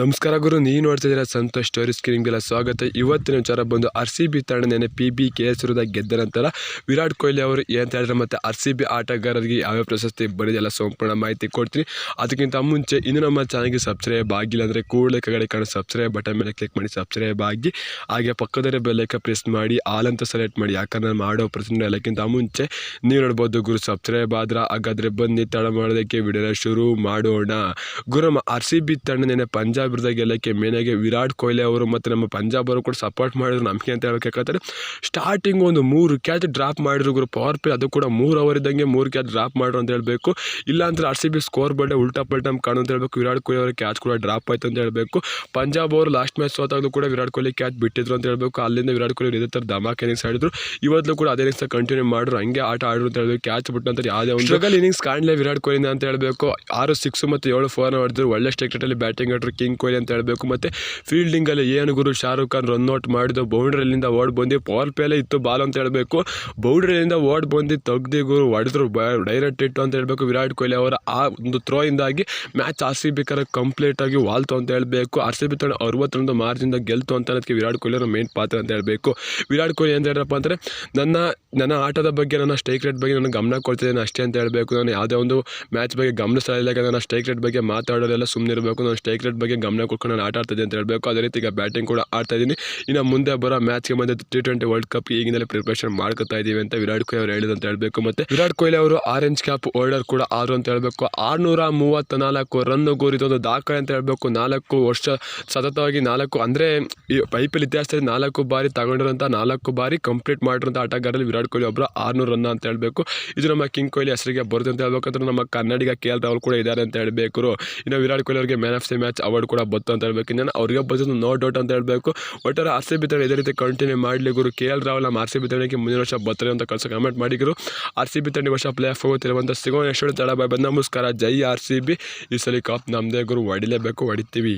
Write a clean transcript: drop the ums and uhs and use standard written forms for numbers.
ನಮಸ್ಕಾರ ಗುರು, ನೀವು ನೋಡ್ತಿದ್ದೀರಾ ಸಂತೋಷ್ ಸ್ಟೋರೀಸ್. ನಿಮಗೆಲ್ಲ ಸ್ವಾಗತ. ಇವತ್ತಿನ ವಿಚಾರ ಬಂದು RCB ತಂಡ ನೆನೆ PBKS ವಿರುದ್ಧ ಗೆದ್ದ ನಂತರ ವಿರಾಟ್ ಕೊಹ್ಲಿ ಅವರು ಏನು ಹೇಳಿದ್ರೆ ಮತ್ತು RCB ಆಟಗಾರರಿಗೆ ಯಾವ್ಯಾವ ಪ್ರಶಸ್ತಿ ಬಂದಿದೆಲ್ಲ ಸಂಪೂರ್ಣ ಮಾಹಿತಿ ಕೊಡ್ತೀನಿ. ಅದಕ್ಕಿಂತ ಮುಂಚೆ ಇನ್ನು ನಮ್ಮ ಚಾನಲ್ಗೆ ಸಬ್ಸ್ಕ್ರೈಬ್ ಆಗಿಲ್ಲ ಅಂದರೆ ಕೂಡಲೇ ಕೆಳಗಡೆ ಕಾಣೋ ಸಬ್ಸ್ಕ್ರೈಬ್ ಬಟನ್ ಮೇಲೆ ಕ್ಲಿಕ್ ಮಾಡಿ ಸಬ್ಸ್ಕ್ರೈಬ್ ಆಗಿ, ಹಾಗೆ ಪಕ್ಕದಲ್ಲಿ ಬೆಲ್ಲೈಕನ್ ಪ್ರೆಸ್ ಮಾಡಿ ಆಲ್ ಅಂತ ಸೆಲೆಕ್ಟ್ ಮಾಡಿ. ಯಾಕಂದ್ರೆ ನಾನು ಮಾಡೋ ಪ್ರತಿದಿನ ಎಲ್ಲಕ್ಕಿಂತ ಮುಂಚೆ ನೀವು ನೋಡ್ಬೋದು ಗುರು. ಸಬ್ಸ್ಕ್ರೈಬ್ ಆದ್ರೆ ಹಾಗಾದರೆ ಬನ್ನಿ ತಡ ಮಾಡೋದಕ್ಕೆ ವಿಡಿಯೋನ ಶುರು ಮಾಡೋಣ. ಗುರು, RCB ತಂಡ ನೆನೆ ಪಂಜಾಬ್ ವಿರುದ್ಧ ಗೆಲ್ಲಕ್ಕೆ ಮೇನಾಗಿ ವಿರಾಟ್ ಕೊಹ್ಲಿ ಅವರು ಮತ್ತು ನಮ್ಮ ಪಂಜಾಬ್ ಅವರು ಕೂಡ ಸಪೋರ್ಟ್ ಮಾಡಿದ್ರು ನಮಗೆ ಅಂತ ಹೇಳ್ಬೇಕಾದ್ರೆ. ಸ್ಟಾರ್ಟಿಂಗ್ ಒಂದು 3 ಕ್ಯಾಚ್ ಡ್ರಾಪ್ ಮಾಡಿದ್ರು ಗುರು. ಪವರ್ ಪ್ಲೇ ಅದು ಕೂಡ 3 ಓವರ್ ಇದ್ದಂಗೆ 3 ಕ್ಯಾಚ್ ಡ್ರಾಪ್ ಮಾಡ್ರು ಅಂತ ಹೇಳಬೇಕು. ಇಲ್ಲಾಂದ್ರೆ RCB ಸ್ಕೋರ್ ಬೋರ್ಡೆ ಉಲ್ಟಾ ಪಲ್ಟಾ ಕಾಣು ಅಂತ ಹೇಳಬೇಕು. ವಿರಾಟ್ ಕೊಹ್ಲಿ ಅವರ ಕ್ಯಾಚ್ ಕೂಡ ಡ್ರಾಪ್ ಆಯ್ತು ಅಂತ ಹೇಳಬೇಕು. ಪಂಜಾಬ್ ಅವರು ಲಾಸ್ಟ್ ಮ್ಯಾಚ್ ಸೋತಾಗಲೂ ಕೂಡ ವಿರಾಟ್ ಕೊಹ್ಲಿ ಕ್ಯಾಚ್ ಬಿಟ್ಟಿದ್ರು ಅಂತ ಹೇಳಬೇಕು. ಅಲ್ಲಿಂದ ವಿರಾಟ್ ಕೊಹ್ಲಿ ಇದೇ ಥರ ಧಮಾಕ್ ಇನ್ನಿಂಗ್ಸ್ ಆಡಿದ್ರು. ಇವತ್ತು ಕೂಡ ಅದೇ ಇನ್ನಿಂಗ್ಸ್ ಕಂಟಿನ್ಯೂ ಮಾಡಿದ್ರು, ಹಂಗೆ ಆಟ ಆಡಿದ್ರು ಅಂತ ಹೇಳಬೇಕು. ಕ್ಯಾಚ್ ಬಿಟ್ಟು ನಂತರ ಯಾವುದೇ ಒಂದು ಸ್ಟ್ರಗಲ್ ಇನ್ನಿಂಗ್ಸ್ ಕಾಣಲೇ ವಿರಾಟ್ ಕೊಹ್ಲಿ ಅಂತ ಹೇಳಬೇಕು. 6 6 ಮತ್ತು 7 4 ಹೊಡೆದ್ರು. ಒಳ್ಳೆ ಸ್ಟ್ರೈಕ್ ರೇಟಲ್ಲಿ ಬ್ಯಾಟಿಂಗ್ ಆಡಿದ್ರು ಕಿಂಗ್ ಕೊಹ್ಲಿ ಅಂತ ಹೇಳಬೇಕು. ಮತ್ತು ಫೀಲ್ಡಿಂಗಲ್ಲಿ ಏನು ಗುರು, ಶಾರುಖ್ ಖಾನ್ ರನ್ಔಟ್ ಮಾಡಿದ್ದು, ಬೌಂಡ್ರಿಯಿಂದ ಓಡ್ ಬಂದು ಪವರ್ ಪ್ಲೇಲೇ ಇತ್ತು ಬಾಲ್ ಅಂತ ಹೇಳಬೇಕು. ಬೌಂಡ್ರಿಯಿಂದ ಓಡ್ ಬಂದು ತೆಗ್ದು ಗುರು ಹೊಡೆದ್ರು ಡೈರೆಕ್ಟ್ ಇಟ್ಟು ಅಂತ ಹೇಳಬೇಕು. ವಿರಾಟ್ ಕೊಹ್ಲಿ ಅವರ ಆ ಒಂದು ಥ್ರೋ ಇಂದಾಗಿ ಮ್ಯಾಚ್ RCB ಕಂಪ್ಲೀಟ್ ಆಗಿ ವಾಲ್ತು ಅಂತ ಹೇಳಬೇಕು. RCB ತಂಡ 60 ರನ್ ಮಾರ್ಜಿಂದ ಗೆಲ್ತು ಅಂತ ಅನ್ನೋದಕ್ಕೆ ವಿರಾಟ್ ಕೊಹ್ಲಿ ಅವರ ಮೇನ್ ಪಾತ್ರ ಅಂತ ಹೇಳಬೇಕು. ವಿರಾಟ್ ಕೊಹ್ಲಿ ಅಂತ ಹೇಳಿದ್ರಪ್ಪ ಅಂದರೆ ನನ್ನ ಆಟದ ಬಗ್ಗೆ, ನನ್ನ ಸ್ಟ್ರೈಕ್ ರೇಟ್ ಬಗ್ಗೆ ನಾನು ಗಮನ ಕೊಡ್ತಿದ್ದೇನೆ ಅಷ್ಟೇ ಅಂತ ಹೇಳಬೇಕು. ನಾನು ಯಾವುದೇ ಒಂದು ಮ್ಯಾಚ್ ಬಗ್ಗೆ ಗಮನಿಸ್ತಾ ಇಲ್ಲ. ನನ್ನ ಸ್ಟ್ರೈಕ್ ರೇಟ್ ಬಗ್ಗೆ ಮಾತಾಡೋರೆಲ್ಲ ಸುಮ್ಮನೆ ಇರಬೇಕು. ನಾನು ಸ್ಟ್ರೈಕ್ ರೇಟ್ ಬಗ್ಗೆ ಗಮನ ಕೊಟ್ಕೊಂಡು ನಾನು ಆಟ ಆಡ್ತಿದ್ದೆ ಅಂತ ಹೇಳಬೇಕು. ಅದೇ ರೀತಿ ಈಗ ಬ್ಯಾಟಿಂಗ್ ಕೂಡ ಆಡ್ತಾ ಇದ್ದೀನಿ. ಇನ್ನು ಮುಂದೆ ಬರೋ ಮ್ಯಾಚ್ಗೆ ಬಂದು T20 ವರ್ಲ್ಡ್ ಕಪ್ ಈಗಿನಲ್ಲೇ ಪ್ರಿಪರೇಷನ್ ಮಾಡ್ಕೊತಾ ಇದ್ದೀವಿ ಅಂತ ವಿರಾಟ್ ಕೊಹ್ಲಿ ಅವರು ಹೇಳಿದ್ರು ಅಂತ ಹೇಳಬೇಕು. ಮತ್ತು ವಿರಾಟ್ ಕೊಹ್ಲಿ ಅವರು ಆರೆಂಜ್ ಕ್ಯಾಪ್ ಹೋಲ್ಡರ್ ಕೂಡ ಆದ್ರು ಅಂತ ಹೇಳಬೇಕು. 634 ರನ್ ಗುರಿದೊಂದು ದಾಖಲೆ ಅಂತ ಹೇಳಬೇಕು. 4 ವರ್ಷ ಸತತವಾಗಿ 4 ಅಂದರೆ ಈ IPL ಇತಿಹಾಸದಲ್ಲಿ 4 ಬಾರಿ ತಗೊಂಡಿರೋಂಥ 4 ಬಾರಿ ಕಂಪ್ಲೀಟ್ ಮಾಡಿರೋಂಥ ಆಟಗಾರರಲ್ಲಿ ವಿರಾಟ್ ಕೊಹ್ಲಿ ಒಬ್ಬರು 600 ರನ್ ಅಂತ ಹೇಳಬೇಕು. ಇದು ನಮ್ಮ ಕಿಂಗ್ ಕೊಹ್ಲಿ ಹೆಸರಿಗೆ ಬರುತ್ತೆ ಅಂತ ಹೇಳ್ಬೇಕಂದ್ರೆ ನಮ್ಮ ಕನ್ನಡಿಗ KL ರಾಹುಲ್ ಕೂಡ ಇದ್ದಾರೆ ಅಂತ ಹೇಳಬೇಕು. ಇನ್ನು ವಿರಾಟ್ ಕೊಹ್ಲಿ ಅವರಿಗೆ man of the match award ಕೂಡ ಬಂತು ಅಂತ ಹೇಳಬೇಕು. ಇನ್ನೇನು ಅವ್ರಿಗೆ ಬಂದು ನೋ ಡೌಟ್ ಅಂತ ಹೇಳಬೇಕು. ಒಟ್ಟಾರೆ RCB ತಂಡ ಇದೇ ರೀತಿ ಕಂಟಿನ್ಯೂ ಮಾಡಲಿ ಗುರು. KL ರಾಹುಲ್ ನಮ್ಮ RCB ತಂಡಕ್ಕೆ ಮುಂದಿನ ವರ್ಷ ಬರ್ತಾರೆ ಅಂತ ಕಳ್ಸ ಕಮೆಂಟ್ ಮಾಡಿದ್ರು. RCB ತಂಡ ವರ್ಷ ಪ್ಲೇ ಆಫ್ ಹೋಗುತ್ತಿರುವಂಥ ಸಿಗೋಣ. ಎಷ್ಟು ತಡ ಬಾಯ್ ಬಂದ ನಮಸ್ಕಾರ. ಜೈ RCB. ಈ ಸಲ ಕಪ್ ನಮ್ಮದೇ ಗುರು, ಹೊಡಿಲೇಬೇಕು, ಹೊಡಿತೀವಿ.